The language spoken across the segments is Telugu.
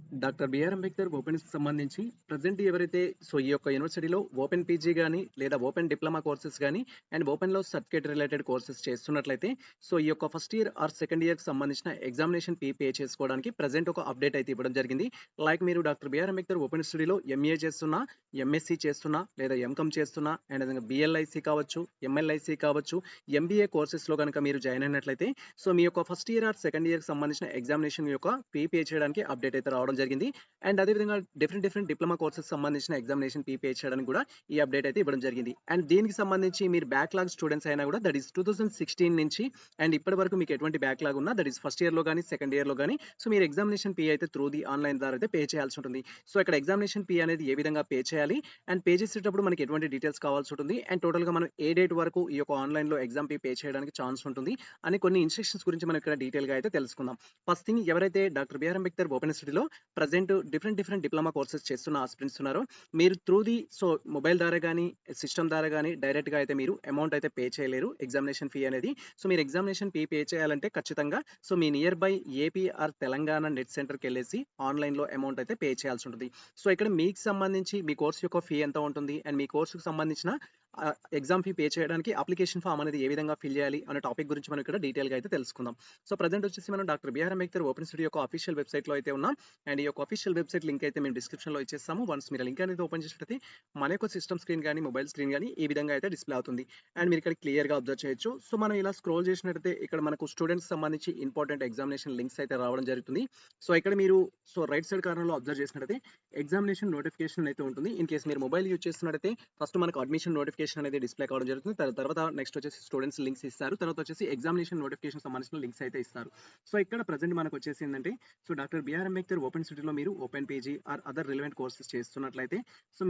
డాక్టర్ బిఆర్ అంబేద్కర్ ఓపెన్స్‌కి సంబంధించి ప్రెజెంట్ ఎవరైతే ఈ యొక్క యూనివర్సిటీలో ఓపెన్ పీజీ గాని, లేదా ఓపెన్ డిప్లొమా కోర్సెస్ గాని, అండ్ ఓపెన్‌లో సర్టిఫికేట్ రిలేటెడ్ కోర్సెస్ చేస్తున్నట్లయితే, ఈ యొక్క ఫస్ట్ ఇయర్ ఆర్ సెకండ్ ఇయర్‌కి సంబంధించిన ఎగ్జామినేషన్ ఫీ పే చేసుకోవడానికి ప్రెజెంట్ ఒక అప్డేట్ అయితే ఇవ్వడం జరిగింది. లైక్ మీరు డాక్టర్ బిఆర్ అంబేద్కర్ ఓపెన్ స్టడీలో ఎంఏ చేస్తున్నా, ఎంఎస్సీ చేస్తున్నా, లేదా ఎంకామ్ చేస్తున్నా, అండ్ అదేవిధంగా బిఎల్ఐసీ కావచ్చు, ఎంఎల్ఐసీ కావచ్చు, ఎంబీఏ కోర్సెస్‌లో గనుక మీరు జాయిన్ అయినట్లయితే, మీ యొక్క ఫస్ట్ ఇయర్ ఆర్ సెకండ్ ఇయర్‌కి సంబంధించిన ఎగ్జామినేషన్ యొక్క ఫీ పే చేయడానికి అప్డేట్ అయితే రావడం జరిగింది. అండ్ అదేవిధంగా డిఫరెంట్ డిప్లొమా కోర్సెస్ సంబంధించిన ఎగ్జామినేషన్ ఫీ పే చేయడానికి కూడా ఈ అప్డేట్ అయితే ఇవ్వడం జరిగింది. అండ్ దీనికి సంబంధించి మీరు బ్యాక్‌లాగ్ స్టూడెంట్స్ అయినా కూడా దట్ ఈస్ 2016 నుంచి అండ్ ఇప్పటి వరకు మీకు ఎటువంటి బ్యాక్‌లాగ్ ఉన్నా దట్ ఈస్ ఫస్ట్ ఇయర్‌లో గాని, సెకండ్ ఇయర్‌లో గాని మీరు ఎగ్జామినేషన్ ఫీ అయితే త్రూ ది ఆన్‌లైన్ ద్వారా అయితే పే చేయాల్సి ఉంటుంది. ఇక్కడ ఎగ్జామినేషన్ ఫీ అనేది ఏ విధంగా పే చేయాలి అండ్ పే చేసేటప్పుడు మనకి ఎటువంటి డీటెయిల్స్ కావాల్సి ఉంటుంది అండ్ టోటల్‌గా మనం ఏ డేట్ వరకు ఈ యొక్క ఆన్‌లైన్‌లో ఎగ్జామ్ ఫీ పే చేయడానికి ఛాన్స్ ఉంటుంది అని కొన్ని ఇన్‌స్ట్రక్షన్స్ గురించి మనం ఇక్కడ డీటెయిల్‌గా అయితే తెలుసుకుందాం. ఫస్ట్ థింగ్ ఎవరైతే డాక్టర్ బిఆర్ అంబేద్కర్ ఓపెన్ యూనివర్సిటీలో ప్రెజెంట్ డిఫరెంట్ డిప్లొమా కోర్సెస్ చేస్తున్న ఆస్పిరెంట్స్ ఉన్నారో మీరు త్రూ ది మొబైల్ ద్వారా గానీ, సిస్టమ్ ద్వారా గానీ డైరెక్ట్‌గా అయితే మీరు అమౌంట్ అయితే పే చేయలేరు ఎగ్జామినేషన్ ఫీ అనేది. మీరు ఎగ్జామినేషన్ ఫీ పే చేయాలంటే ఖచ్చితంగా మీ nearby AP or Telangana net సెంటర్‌కెళ్ళేసి ఆన్‌లైన్‌లో అమౌంట్ అయితే పే చేయాల్సి ఉంటుంది. ఇక్కడ మీకు సంబంధించి మీ కోర్స్ యొక్క ఫీ ఎంత ఉంటుంది అండ్ మీ కోర్స్‌కి సంబంధించిన ఎగ్జామ్ ఫీ పే చేయడానికి అప్లికేషన్ ఫార్మ్ అనేది ఏ విధంగా ఫిల్ చేయాలి అనే టాపిక్ గురించి మనం ఇక్కడ డీటెయిల్‌గా అయితే తెలుసుకుందాం. ప్రెజెంట్ వచ్చేసి మనం doctor BR Ambedkar open study యొక్క అఫీషియల్ వెబ్‌సైట్‌లో అయితే ఉన్నాం. అండ్ ఈ యొక్క అఫీషియల్ వెబ్‌సైట్ లింక్ అయితే మేము డిస్క్రిప్షన్‌లో ఇచ్చేస్తాము. వన్స్ మీరు లింక్ అనేది ఓపెన్ చేసినట్లయితే మన యొక్క సిస్టమ్ స్క్రీన్ గాని, మొబైల్ స్క్రీన్ గాని ఈ విధంగా అయితే డిస్‌ప్లే అవుతుంది. అండ్ మీరు ఇక్కడ క్లియర్‌గా అబ్జర్వ్ చేయొచ్చు. మనం ఇలా స్క్రోల్ చేసినట్లయితే ఇక్కడ మనకు స్టూడెంట్స్‌కి సంబంధించి ఇంపార్టెంట్ ఎగ్జామినేషన్ లింక్స్ అయితే రావడం జరుగుతుంది. ఇక్కడ మీరు రైట్ సైడ్ కార్నర్‌లో అబ్జర్వ్ చేసినట్లయితే ఎగ్జామినేషన్ నోటిఫికేషన్ అయితే ఉంటుంది. ఇన్ కేస్ మీరు మొబైల్ యూజ్ చేస్తున్నట్లయితే ఫస్ట్ మనకు అడ్మిషన్ నోటిఫికేషన్ అనేది డిస్‌ప్లే కావడం జరుగుతుంది. తర్వాత నెక్స్ట్ వచ్చేసి స్టూడెంట్స్ లింక్స్ ఇస్తారు. తర్వాత వచ్చేసి ఎగ్జామినేషన్ నోటిఫికేషన్ సంబంధించిన లింక్స్ అయితే ఇస్తారు. ఇక్కడ ప్రెజెంట్ మనకు వచ్చేసి ఏంటంటే డాక్టర్ బిఆర్ అంబేద్కర్ ఓపెన్ సిటీలో మీరు open PG are other relevant courses చేస్తున్నట్లయితే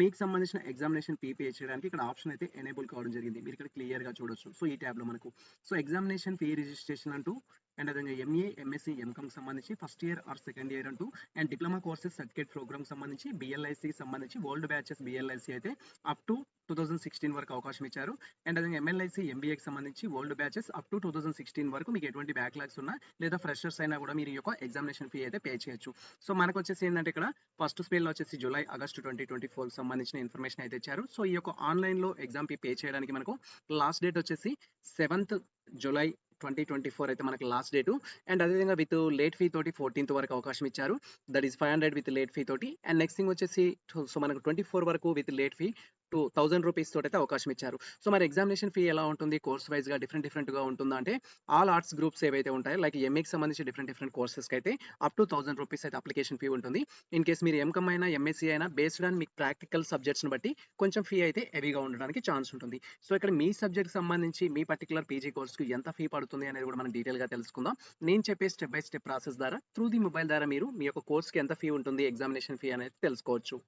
మీకు సంబంధించిన ఎగ్జామినేషన్ ఫీ పే చేయడానికి ఇక్కడ ఆప్షన్ అయితే ఎనేబుల్ కావడం జరిగింది. మీరు ఇక్కడ క్లియర్‌గా చూడొచ్చు. ఈ ట్యాబ్‌లో మనకు ఎగ్జామినేషన్ ఫీ రిజిస్ట్రేషన్ అంటూ అండ్ అదేవిధంగా ఎంఏ, ఎంఎస్సీ, ఎంకామ్‌కి సంబంధించి first year or second year అంటూ అండ్ డిప్లొమా కోర్సెస్ సర్టిఫికేట్ ప్రోగ్రామ్‌కి సంబంధించి బిఎల్ఐసీకి సంబంధించి ఓల్డ్ బ్యాచెస్ బిఎల్ఐసీ అయితే అప్ టు 2016 వరకు అవకాశం ఇచ్చారు. అండ్ అదేవిధంగా ఎంఎల్ఐసీ, ఎంబీఏకి సంబంధించి ఓల్డ్ బ్యాచెస్ అప్ టు 2016 వరకు మీకు ఎటువంటి బ్యాక్‌లాగ్స్ ఉన్నా లేదా ఫ్రెషర్స్ అయినా కూడా మీరు ఈ యొక్క ఎగ్జామినేషన్ ఫీ అయితే పే చేయొచ్చు. మనకు వచ్చేసి ఏంటంటే ఇక్కడ ఫస్ట్ స్పేల్‌లో వచ్చేసి జూలై, ఆగస్ట్ 2024కి సంబంధించిన ఇన్ఫర్మేషన్ అయితే ఇచ్చారు. ఈ యొక్క ఆన్‌లైన్‌లో ఎగ్జామ్ ఫీ పే చేయడానికి మనకు లాస్ట్ డేట్ వచ్చేసి 7th జూలై 2024 అయితే మనకి లాస్ట్ డేటు. అండ్ అదేవిధంగా విత్ లేట్ ఫీ తోటి 14th వరకు అవకాశం ఇచ్చారు. That is 500 with late fee తోటి. అండ్ నెక్స్ట్ థింగ్ వచ్చేసి మనకు 24 వరకు విత్ లేట్ ఫీ ₹1000 తోటైతే అవకాశం ఇచ్చారు. మరి ఎగ్జామినేషన్ ఫీ ఎలా ఉంటుంది? కోర్స్ వైస్‌గా డిఫరెంట్‌గా ఉంటుందా అంటే ఆల్ ఆర్ట్స్ గ్రూప్స్ ఏవైతే ఉంటాయో లైక్ ఎంఏకి సంబంధించి డిఫరెంట్ కోర్సెస్‌కి అయితే అప్ టు ₹1000 అయితే అప్లికేషన్ ఫీ ఉంటుంది. ఇన్ కేస్ మీరు ఎంకామ్ అయినా, ఎంఎస్సీ అయినా బేస్డ్ ఆన్ మీకు ప్రాక్టికల్ సబ్జెక్ట్స్‌ని బట్టి కొంచెం ఫీ అయితే హెవీగా ఉండడానికి ఛాన్స్ ఉంటుంది. ఇక్కడ మీ సబ్జెక్ట్‌కి సంబంధించి మీ పర్టిక్యులర్ పీజీ కోర్స్‌కి ఎంత ఫీ పడుతుంది అనేది కూడా మనం డీటెయిల్‌గా తెలుసుకుందాం. నేను చెప్పే స్టెప్ బై స్టెప్ ప్రాసెస్ ద్వారా త్రూ ది మొబైల్ ద్వారా మీరు మీ యొక్క కోర్స్‌కి ఎంత ఫీ ఉంటుంది, ఎగ్జామినేషన్ ఫీ అనేది తెలుసుకోవచ్చు.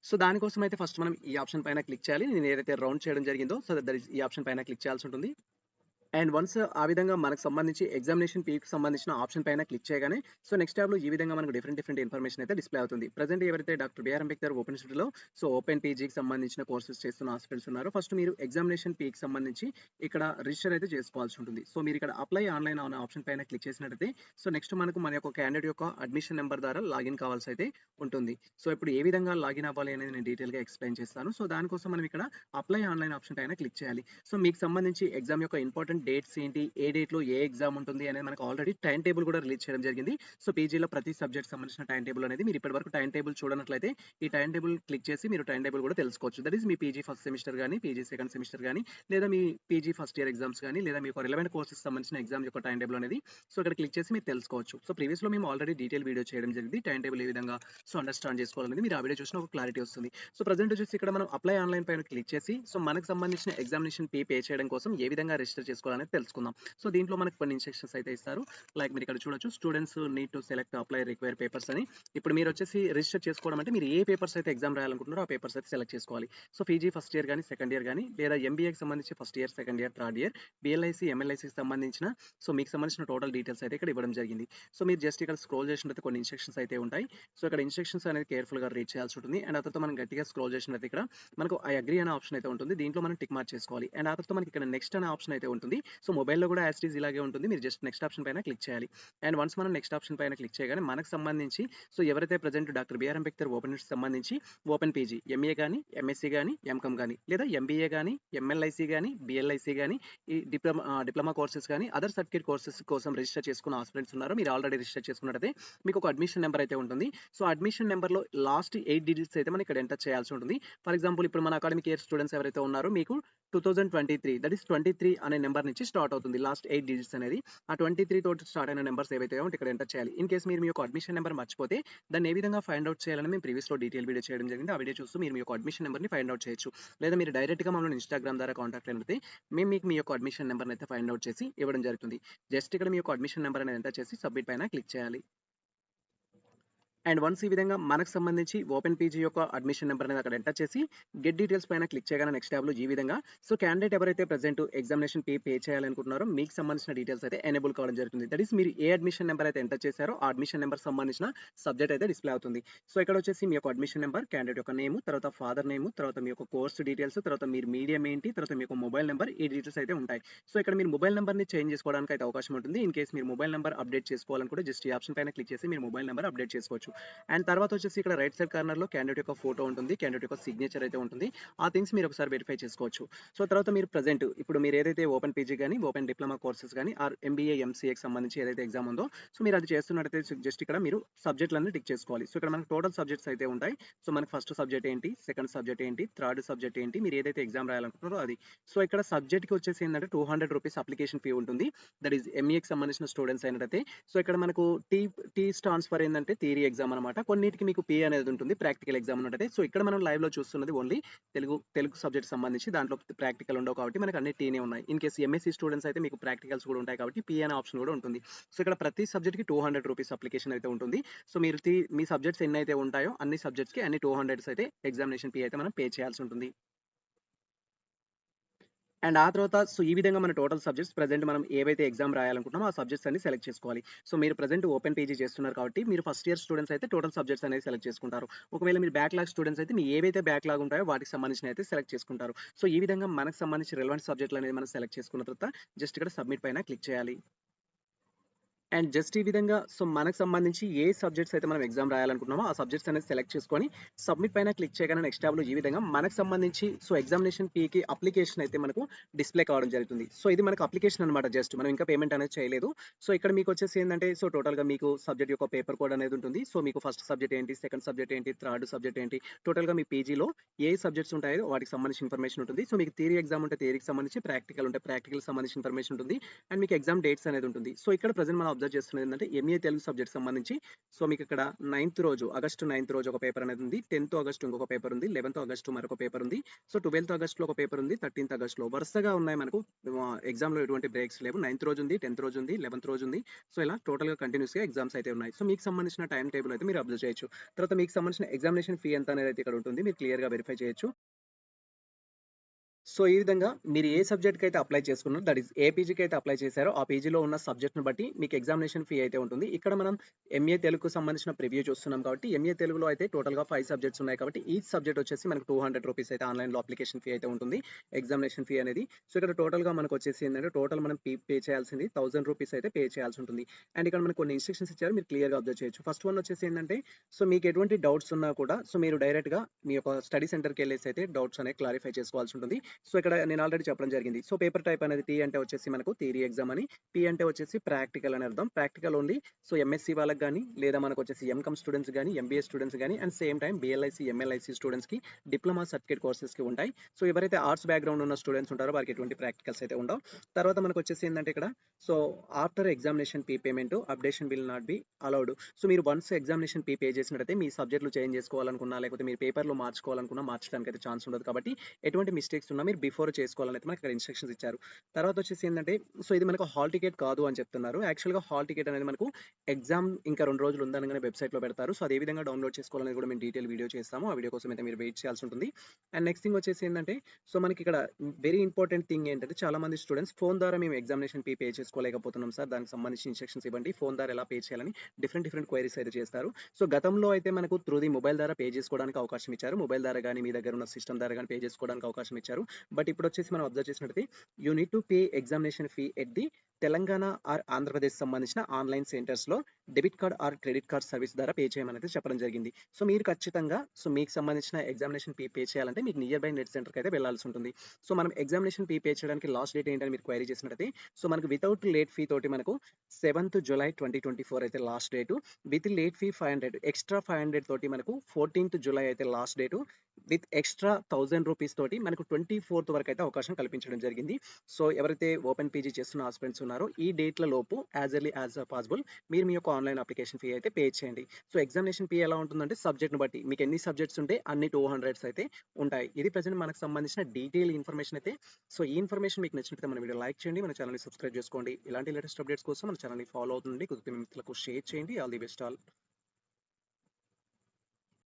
దానికోసం అయితే ఫస్ట్ మనం ఈ ఆప్షన్ పైన క్లిక్ చేయాలి. నేను ఏదైతే రౌండ్ చేయడం జరిగిందో దట్ ఈస్ ఈ ఆప్షన్ పైన క్లిక్ చేయాల్సి ఉంటుంది. అండ్ వన్స్ ఆ విధంగా మనకు సంబంధించి ఎగ్జామినేషన్ ఫీకి సంబంధించిన ఆప్షన్ పైన క్లిక్ చేయగానే నెక్స్ట్ ట్యాబ్‌లో ఈ విధంగా మనకు డిఫరెంట్ ఇన్ఫర్మేషన్ అయితే డిస్‌ప్లే అవుతుంది. ప్రెజెంట్ ఎవరైతే డాక్టర్ బిఆర్ అంబేద్కర్ ఓపెన్ సిటీలో ఓపెన్ పీజీకి సంబంధించిన కోర్సెస్ చేస్తున్న ఆస్పిరెంట్స్ ఉన్నారో ఫస్ట్ మీరు ఎగ్జామినేషన్ ఫీకి సంబంధించి ఇక్కడ రిజిస్టర్ అయితే చేసుకోవాల్సి ఉంటుంది. మీరు ఇక్కడ అప్లై ఆన్‌లైన్ అనే ఆప్షన్ పైన క్లిక్ చేసినట్లయితే నెక్స్ట్ మనకు మన యొక్క క్యాండిడేట్ యొక్క అడ్మిషన్ నంబర్ ద్వారా లాగిన్ కావాల్సి అయితే ఉంటుంది. ఇప్పుడు ఏ విధంగా లాగిన్ అవ్వాలి అనేది నేను డీటెయిల్‌గా ఎక్స్‌ప్లెయిన్ చేస్తాను. దానికోసం మనం ఇక్కడ అప్లై ఆన్‌లైన్ ఆప్షన్ పైన క్లిక్ చేయాలి. మీకు సంబంధించి ఎగ్జామ్ యొక్క ఇంపార్టెంట్ డేట్స్ ఏంటి? ఏ డేట్‌లో ఏ ఎగ్జామ్ ఉంటుంది అనేది మనకు ఆల్రెడీ టైమ్ టేబుల్ కూడా రిలీజ్ చేయడం జరిగింది. పీజీలో ప్రతి సబ్జెక్ట్ సంబంధించిన టైమ్ టేబుల్ అనేది మీరు ఇప్పటివరకు టైమ్ టేబుల్ చూడనట్లయితే ఈ టైమ్ టేబుల్ క్లిక్ చేసి మీరు టైమ్ టేబుల్ కూడా తెలుసుకోవచ్చు. That is me PG first semester గాని, పీజీ సెకండ్ సెమిస్టర్ గాని, లేదా మీ పీజీ ఫస్ట్ ఇయర్ ఎగ్జామ్స్ గాని, లేదా మీకు రిలవెంట్ కోర్సెస్ సంబంధించిన ఎగ్జామ్ యొక్క టైమ్ టేబుల్ అనేది ఇక్కడ క్లిక్ చేసి మీరు తెలుసుకోవచ్చు. ప్రీవియస్‌లో మేము ఆల్రెడీ డీటెయిల్ వీడియో చేయడం జరిగింది. టైమ్ టేబుల్ ఏ విధంగా అండర్‌స్టాండ్ చేసుకోవాలనేది మీరు ఆ వీడియో చూసిన ఒక క్లారిటీ వస్తుంది. ప్రెజెంట్ వచ్చేసి ఇక్కడ మనం అప్లై ఆన్‌లైన్ పైన క్లిక్ చేసి మనకు సంబంధించిన ఎగ్జామినేషన్ ఫీ పే చేయడం కోసం ఏ విధంగా రిజిస్టర్ చేసుకోవాలనేది తెలుసుకుందాం. దీంట్లో మనకు కొన్ని ఇన్‌స్ట్రక్షన్స్ అయితే ఇస్తారు. లైక్ మీరు ఇక్కడ చూడొచ్చు students need to select apply require papers అని. ఇప్పుడు మీరు వచ్చేసి రిజిస్టర్ చేసుకోవడం అంటే మీరు ఏ పేపర్స్ అయితే ఎగ్జామ్ రాయాలనుకుంటున్నారో ఆ పేపర్స్ అయితే సెలెక్ట్ చేసుకోవాలి. పీజీ ఫస్ట్ ఇయర్ గాని, సెకండ్ ఇయర్ గాని లేదా ఎంబీఏకి సంబంధించి first year, second year, third year, BLIC, ఎంఎల్ఐసీకి సంబంధించిన మీకు సంబంధించిన టోటల్ డీటెయిల్స్ అయితే ఇక్కడ ఇవ్వడం జరిగింది. మీరు జస్ట్ ఇక్కడ స్క్రోల్ చేసినట్లయితే కొన్ని ఇన్‌స్ట్రక్షన్స్ అయితే ఉంటాయి. ఇక్కడ ఇన్‌స్ట్రక్షన్స్ అనేది కేర్‌ఫుల్‌గా రీడ్ చేయాల్సి ఉంటుంది. అండ్ ఆ తర్వాత మనం గట్టిగా స్క్రోల్ చేసినట్లయితే ఇక్కడ మనకు ఐ అగ్రీ అనే ఆప్షన్ అయితే ఉంటుంది. దీంట్లో మనం టిక్ మార్క్ చేసుకోవాలి. అండ్ ఆ తర్వాత మనకి ఇక్కడ నెక్స్ట్ అనే ఆప్షన్ అయితే ఉంటుంది. ఉంటుంది. సో, మొబైల్‌లో కూడా యాజ్ ఇట్ ఈజ్ ఇలాగే ఉంటుంది. మీరు జస్ట్ నెక్స్ట్ ఆప్షన్ పైన క్లిక్ చేయాలి. అండ్ వన్స్ మనం నెక్స్ట్ ఆప్షన్ పైన క్లిక్ చేయగానే మనకు సంబంధించి సో, ఎవరైతే present doctor BR Ambedkar open యూనివర్సిటీకి సంబంధించి ఓపెన్ పీజీ, ఎంఏ గాని, ఎంఎస్సీ గాని, ఎంకామ్ గాని లేదా ఎంబీఏ గాని, ఎంఎల్ఐసీ గాని, బీఎల్ఐసీ గాని ఈ డిప్లొమా కోర్సెస్ గాని, అదర్ సర్టిఫికేట్ కోర్సెస్ కోసం రిజిస్టర్ చేసుకున్న ఆస్పిరెంట్స్ ఉన్నారు. మీరు ఆల్రెడీ రిజిస్టర్ చేసుకున్నట్టయితే మీకు ఒక అడ్మిషన్ నెంబర్ అయితే ఉంటుంది. సో, అడ్మిషన్ నెంబర్‌లో లాస్ట్ 8 డిజిట్స్ అయితే మనం ఇక్కడ ఎంటర్ చేయాల్సి ఉంటుంది. ఫర్ ఎగ్జాంపుల్ ఇప్పుడు మన అకాడమిక్ ఇయర్ స్టూడెంట్స్ ఎవరైతే ఉన్నారో మీకు 2023 దట్ ఈస్ 23 అనే నెంబర్ నుంచి స్టార్ట్ అవుతుంది. లాస్ట్ 8 డిజిట్స్ అనేది. ఆ 23 తోటి స్టార్ట్ అయిన నెంబర్స్ ఏవైతే ఉంటాయో ఇక్కడ ఎంటర్ చేయాలి. ఇన్ కేస్ మీరు మీ యొక్క అడ్మిషన్ నెంబర్ మర్చిపోతే దాన్ని ఏ విధంగా ఫైండ్ ఔట్ చేయాలని మేము ప్రీవియస్‌లో డీటెయిల్ వీడియో చేయడం జరిగింది. ఆ వీడియో చూస్తూ మీరు మీ యొక్క అడ్మిషన్ నెంబర్‌ని ఫైండ్ ఔట్ చేయొచ్చు. లేదా మీరు డైరెక్ట్‌గా మమ్మల్ని ఇన్‌స్టాగ్రామ్ ద్వారా కాంటాక్ట్ అయినట్లయితే మేము మీకు మీ యొక్క అడ్మిషన్ నెంబర్‌ని అయితే ఫైండ్ ఔట్ చేసి ఇవ్వడం జరుగుతుంది. జస్ట్ ఇక్కడ మీ యొక్క అడ్మిషన్ నెంబర్ అనేది ఎంటర్ చేసి సబ్మిట్ పైన క్లిక్ చేయాలి. అండ్ వన్స్ ఈ విధంగా మనకు సంబంధించి ఓపెన్ పీజీ యొక్క అడ్మిషన్ నెంబర్ అనేది అక్కడ ఎంటర్ చేసి గెట్ డీటెయిల్స్ పైన క్లిక్ చేయగానే నెక్స్ట్ ట్యాబ్‌లో ఈ విధంగా సో క్యాండిడేట్ ఎవరైతే ప్రెజెంట్ ఎగ్జామినేషన్ ఫీ పే చేయాలనుకుంటున్నారో మీకు సంబంధించిన డీటెయిల్స్ అయితే ఎనేబుల్ కావడం జరుగుతుంది. దట్ ఈస్ మీరు ఏ అడ్మిషన్ నెంబర్ అయితే ఎంటర్ చేశారో ఆ అడ్మిషన్ నెంబర్ సంబంధించిన సబ్జెక్ట్ అయితే డిస్‌ప్లే అవుతుంది. సో ఇక్కడ వచ్చేసి మీ యొక్క అడ్మిషన్ నెంబర్, క్యాండిడేట్ యొక్క నేమ్, తర్వాత ఫాదర్ నేమ్, తర్వాత మీ యొక్క కోర్స్ డీటెయిల్స్, తర్వాత మీరు మీడియం ఏంటి, తర్వాత మీ యొక్క మొబైల్ నెంబర్ ఈ డీటెయిల్స్ అయితే ఉంటాయి. సో ఇక్కడ మీరు మొబైల్ నెంబర్‌ని చేంజ్ చేసుకోవడానికి అయితే అవకాశం ఉంటుంది. ఇన్ కేస్ మీరు మొబైల్ నెంబర్ అప్డేట్ చేసుకోవాలనుకుంటే జస్ట్ ఈ ఆప్షన్ పైన క్లిక్ చేసి మీరు మొబైల్ నెంబర్ అప్డేట్ చేసుకోవచ్చు. అండ్ తర్వాత వచ్చేసి ఇక్కడ రైట్ సైడ్ కార్నర్‌లో క్యాండిడేట్ యొక్క ఫోటో ఉంటుంది. క్యాండిడేట్ యొక్క సిగ్నేచర్ అయితే ఉంటుంది. ఆ థింగ్స్ మీరు ఒకసారి వెరిఫై చేసుకోవచ్చు. సో తర్వాత మీరు ప్రెజెంట్ ఇప్పుడు మీరు ఏదైతే ఓపెన్ పీజీ గాని, ఓపెన్ డిప్లొమా కోర్సెస్ గాని ఆర్ ఎంబీఏ, ఎంసీఏకి సంబంధించి ఏదైతే ఎగ్జామ్ ఉందో సో మీరు అది చేస్తున్నట్టయితే జస్ట్ ఇక్కడ మీరు సబ్జెక్ట్‌లన్నీ టిక్ చేసుకోవాలి. సో ఇక్కడ మనకు టోటల్ సబ్జెక్ట్స్ అయితే ఉంటాయి. సో మనకు ఫస్ట్ సబ్జెక్ట్ ఏంటి, సెకండ్ సబ్జెక్ట్ ఏంటి, థర్డ్ సబ్జెక్ట్ ఏంటి, మీరు ఏదైతే ఎగ్జామ్ రాయాలనుకుంటున్నారో అది. సో ఇక్కడ సబ్జెక్ట్‌కి వచ్చేసి ఏందంటే ₹200 అప్లికేషన్ ఫీ ఉంటుంది. దట్ ఈస్ ఎంఈఏకి సంబంధించిన స్టూడెంట్స్ అయినట్టయితే సో ఇక్కడ మనకు టీ స్టాండ్స్ ఫర్ ఏందంటే థియరీ ఎగ్జామ్ అనమాట. కొన్నిటికి మీకు పీ అనేది ఉంటుంది. ప్రాక్టికల్ ఎగ్జామ్ ఉన్నట్టయితే సో ఇక్కడ మనం లైవ్‌లో చూస్తున్నది ఓన్లీ తెలుగు సబ్జెక్ట్ సంబంధించి దాంట్లో ప్రాక్టికల్ ఉండవు కాబట్టి మనకు అన్ని టీనే ఉన్నాయి. ఇన్ కేస్ ఎంఎస్సీ స్టూడెంట్స్ అయితే మీకు ప్రాక్టికల్స్ కూడా ఉంటాయి కాబట్టి పీ అనే ఆప్షన్ కూడా ఉంటుంది. సో ఇక్కడ ప్రతి సబ్జెక్ట్‌కి ₹200 అప్లికేషన్ అయితే ఉంటుంది. సో మీరు మీ సబ్జెక్ట్స్ ఎన్ని అయితే ఉంటాయో అన్ని సబ్జెక్ట్స్‌కి అన్ని 200 అయితే ఎగ్జామినేషన్ ఫీ అయితే మనం పే చేయాల్సి ఉంటుంది. అండ్ ఆ తర్వాత సో ఈ విధంగా మన టోటల్ సబ్జెక్ట్స్ ప్రెజెంట్ మనం ఏవైతే ఎగ్జామ్ రాయాలనుకుంటున్నామో ఆ సబ్జెక్ట్స్ అన్ని సెలెక్ట్ చేసుకోవాలి. సో మీరు ప్రెజెంట్ ఓపెన్ పీజీ చేస్తున్నారు కాబట్టి మీరు ఫస్ట్ ఇయర్ స్టూడెంట్స్ అయితే టోటల్ సబ్జెక్ట్స్ అనేది సెలెక్ట్ చేసుకుంటారు. ఒకవేళ మీరు బ్యాక్‌లాగ్ స్టూడెంట్స్ అయితే మీ ఏవైతే బ్యాక్‌లాగ్ ఉంటాయో వాటికి సంబంధించినవి అయితే సెలెక్ట్ చేసుకుంటారు. సో ఈ విధంగా మనకు సంబంధించి రిలవెంట్ సబ్జెక్ట్‌లు అనేది మనం సెలెక్ట్ చేసుకున్న తర్వాత జస్ట్ ఇక్కడ సబ్మిట్ పైన క్లిక్ చేయాలి. అండ్ జస్ట్ ఈ విధంగా సో మనకు సంబంధించి ఏ సబ్జెక్ట్స్ అయితే మనం ఎగ్జామ్ రాయాలనుకుంటున్నామో ఆ సబ్జెక్ట్స్ అనేది సెలెక్ట్ చేసుకొని సబ్మిట్ పైన క్లిక్ చేయగానే నెక్స్ట్ ట్యాబ్‌లో ఈ విధంగా మనకు సంబంధించి సో ఎగ్జామినేషన్ ఫీకి అప్లికేషన్ అయితే మనకు డిస్‌ప్లే కావడం జరుగుతుంది. సో ఇది మనకు అప్లికేషన్ అన్నమాట జస్ట్ మనం ఇంకా పేమెంట్ అనేది చేయలేదు. సో ఇక్కడ మీకు వచ్చేసి ఏందంటే సో టోటల్‌గా మీకు సబ్జెక్ట్ యొక్క పేపర్ కోడ్ అనేది ఉంటుంది. సో మీకు ఫస్ట్ సబ్జెక్ట్ ఏంటి, సెకండ్ సబ్జెక్ట్ ఏంటి, థర్డ్ సబ్జెక్ట్ ఏంటి, టోటల్‌గా మీ పీజీలో ఏ సబ్జెక్ట్స్ ఉంటాయో వాటికి సంబంధించిన ఇన్ఫర్మేషన్ ఉంటుంది. సో మీకు థియరీ ఎగ్జామ్ ఉంటే థియరీకి సంబంధించి, ప్రాక్టికల్ ఉంటే ప్రాక్టికల్‌కి సంబంధించిన ఇన్ఫర్మేషన్ ఉంటుంది. అండ్ మీకు ఎగ్జామ్ డేట్స్ అనేది ఉంటుంది. సో ఇక్కడ ప్రెజెంట్ మనం అబ్జర్వ్ చేస్తున్నది ఏందంటే ఎంఏ తెలుగు సబ్జెక్ట్ సంబంధించి సో మీకు ఇక్కడ ఆగస్ట్ 9థ్ రోజు ఒక పేపర్ అనేది ఉంది. 10థ్ ఆగస్ట్ ఇంకొక పేపర్ ఉంది. 11థ్ ఆగస్ట్ మరొక పేపర్ ఉంది. సో 12థ్ ఆగస్ట్‌లో ఒక పేపర్ ఉంది. 13థ్ ఆగస్ట్‌లో వరుసగా ఉన్నాయి మనకు ఎగ్జామ్‌లో ఎటువంటి బ్రేక్స్ లేవు. 9థ్ రోజు ఉంది, 10థ్ రోజు ఉంది, 11థ్ రోజు ఉంది. సో ఇలా టోటల్‌గా కంటిన్యూస్‌గా ఎగ్జామ్స్ అయితే ఉన్నాయి. సో మీకు సంబంధించిన టైమ్ టేబుల్ అయితే మీరు అబ్జర్వ్ చేయొచ్చు. తర్వాత మీకు సంబంధించిన ఎగ్జామినేషన్ ఫీ ఎంత అనేది అయితే ఇక్కడ ఉంటుంది. మీరు క్లియర్‌గా వెరిఫై చేయొచ్చు. సో, ఈ విధంగా మీరు ఏ సబ్జెక్ట్‌కి అయితే అప్లై చేసుకున్నారో దట్ ఈస్ ఏ పీజీకి అయితే అప్లై చేశారో ఆ పీజీలో ఉన్న సబ్జెక్ట్‌ని బట్టి మీకు ఎగ్జామినేషన్ ఫీ అయితే ఉంటుంది. ఇక్కడ మనం ఎంఏ తెలుగుకు సంబంధించిన ప్రివ్యూ చూస్తున్నాం కాబట్టి ఎంఏ తెలుగులో అయితే టోటల్‌గా 5 సబ్జెక్ట్స్ ఉన్నాయి కాబట్టి ఈచ్ సబ్జెక్ట్ వచ్చేసి మనకు ₹200 అయితే ఆన్‌లైన్‌లో అప్లికేషన్ ఫీ అయితే ఉంటుంది. ఎగ్జామినేషన్ ఫీ అనేది. సో, ఇక్కడ టోటల్‌గా మనకు వచ్చేసి ఏందంటే టోటల్ మనం పే చేయాల్సింది ₹1000 అయితే పే చేయాల్సి ఉంటుంది. అండ్ ఇక్కడ మనకు కొన్ని ఇన్‌స్ట్రక్షన్స్ ఇచ్చారు. మీరు క్లియర్‌గా అబ్జర్వ్ చేయొచ్చు. ఫస్ట్ వన్ వచ్చేసి ఏందంటే సో, మీకు ఎటువంటి డౌట్స్ ఉన్నా కూడా సో, మీరు డైరెక్ట్‌గా మీ యొక్క స్టడీ సెంటర్‌కెళ్ళేసి అయితే డౌట్స్ అనేవి క్లారిఫై చేసుకోవాల్సి ఉంటుంది. సో, ఇక్కడ నేను ఆల్రెడీ చెప్పడం జరిగింది. సో పేపర్ టైప్ అనేది టీ అంటే వచ్చేసి మనకు థియరీ ఎగ్జామ్ అని, పీ అంటే వచ్చేసి ప్రాక్టికల్ అని అర్థం. ప్రాక్టికల్ ఓన్లీ సో ఎంఎస్సీ వాళ్ళకి గాని, లేదా మనకు వచ్చేసి ఎంకామ్ స్టూడెంట్స్ గాని, ఎంబీఏ స్టూడెంట్స్ గాని అండ్ సేమ్ టైమ్ బీఎల్ఐసీ, ఎంఎల్ఐసీ స్టూడెంట్స్‌కి డిప్లొమా సర్టిఫికేట్ కోర్సెస్‌కి ఉంటాయి. సో ఎవరైతే ఆర్ట్స్ బ్యాక్‌గ్రౌండ్ ఉన్న స్టూడెంట్స్ ఉంటారో వారికి ఎటువంటి ప్రాక్టికల్స్ అయితే ఉండవు. తర్వాత మనకు వచ్చేసి ఏందంటే ఇక్కడ so after examination fee payment updation will not be allowed. So మీరు వన్స్ ఎగ్జామినేషన్ ఫీ పే చేసినట్టయితే మీ సబ్జెక్టులు చేంజ్ చేసుకోవాలనుకున్నా, లేకపోతే మీరు పేపర్‌లు మార్చుకోవాలనుకున్నా మార్చడానికి అయితే ఛాన్స్ ఉండదు కాబట్టి ఎటువంటి మిస్టేక్స్ ఉన్నా మీరు బిఫోర్ చేసుకోవాలని అయితే మనకి ఇక్కడ ఇన్‌స్ట్రక్షన్స్ ఇచ్చారు. తర్వాత వచ్చేసి ఏందంటే సో ఇది మనకు హాల్ టికెట్ కాదు అని చెప్తున్నారు. యాక్చువల్‌గా హాల్ టికెట్ అనేది మనకు ఎగ్జామ్ ఇంకా 2 రోజులు ఉందనగానే వెబ్‌సైట్‌లో పెడతారు. సో అదే విధంగా డౌన్‌లోడ్ చేసుకోవాలనేది కూడా మేము డీటెయిల్ వీడియో చేస్తాము. ఆ వీడియో కోసం అయితే మీరు వెయిట్ చేయాల్సి ఉంటుంది. అండ్ నెక్స్ట్ థింగ్ వచ్చేసి ఏందంటే సో మనకి ఇక్కడ వెరీ ఇంపార్టెంట్ థింగ్ ఏంటంటే చాలా మంది స్టూడెంట్స్ ఫోన్ ద్వారా మేము ఎగ్జామినేషన్ ఫీ పే చేసుకోలేకపోతున్నాం సార్. దానికి సంబంధించిన ఇన్‌స్ట్రక్షన్స్ ఇవ్వండి. ఫోన్ ద్వారా ఎలా పే చేయాలని డిఫరెంట్ క్వైరీస్ అయితే చేస్తారు. సో గతంలో అయితే మనకు త్రూ ది మొబైల్ ద్వారా పే చేసుకోవడానికి అవకాశం ఇచ్చారు. మొబైల్ ద్వారా గాని మీ దగ్గర ఉన్న సిస్టమ్ ద్వారా గాని పే చేసుకోవడానికి అవకాశం ఇచ్చారు. బట్ ఇప్పుడొచ్చేసి మనం అబ్జర్వ్ చేసినట్టయితే you need to pay examination fee at the Telangana or Andhra Pradesh సంబంధించిన ఆన్‌లైన్ సెంటర్స్‌లో debit card or credit card service ద్వారా పే చేయమనైతే చెప్పడం జరిగింది. సో మీరు ఖచ్చితంగా మీకు సంబంధించిన ఎగ్జామినేషన్ ఫీ పే చేయాలంటే మీకు నియర్ బై నెట్ సెంటర్‌కైతే వెళ్ళాల్సుంటుంది. సో మనం ఎగ్జామినేషన్ ఫీ పే చేయడానికి లాస్ట్ డేట్ ఏంటని మీరు క్వెరీ చేసినట్టయితే సో మనకు వితౌట్ లేట్ ఫీ తోటి మనకు 7th జులై 2024 అయితే last date. With late fee 500 extra 500 తోటి మనకు 14th జులై అయితే last date. With extra 1000 rupees తోటి మనకు 24th వరకైతే అవకాశం కల్పించడం జరిగింది. సో ఎవరైతే ఓపెన్ పీజీ చేస్తున్న ఆస్పిరెంట్స్ ఉన్నారో ఈ డేట్‌ల లోపు యాస్ ఎర్లీ యాస్ పాసిబుల్ మీరు మీ యొక్క ఆన్‌లైన్ అప్లికేషన్ ఫీ అయితే పే చేయండి. సో ఎగ్జామినేషన్ ఫీ ఎలా ఉంటుందంటే సబ్జెక్ట్‌ని బట్టి మీకు ఎన్ని సబ్జెక్ట్స్ ఉంటే అన్ని 200 అయితే ఉంటాయి. ఇది ప్రెజెంట్ మనకు సంబంధించిన డీటెయిల్ ఇన్ఫర్మేషన్ అయితే. సో ఈ ఇన్ఫర్మేషన్ మీకు నచ్చినట్లయితే మన వీడియో లైక్ చేయండి. మన ఛానెల్‌ని సబ్స్క్రైబ్ చేసుకోండి. ఇలాంటి లేటెస్ట్ అప్డేట్స్ కోసం మన ఛానెల్‌ని ఫాలో అవుతుండండి. కుదిరితే మీ మిత్రులకు షేర్ చేయండి. All the best all.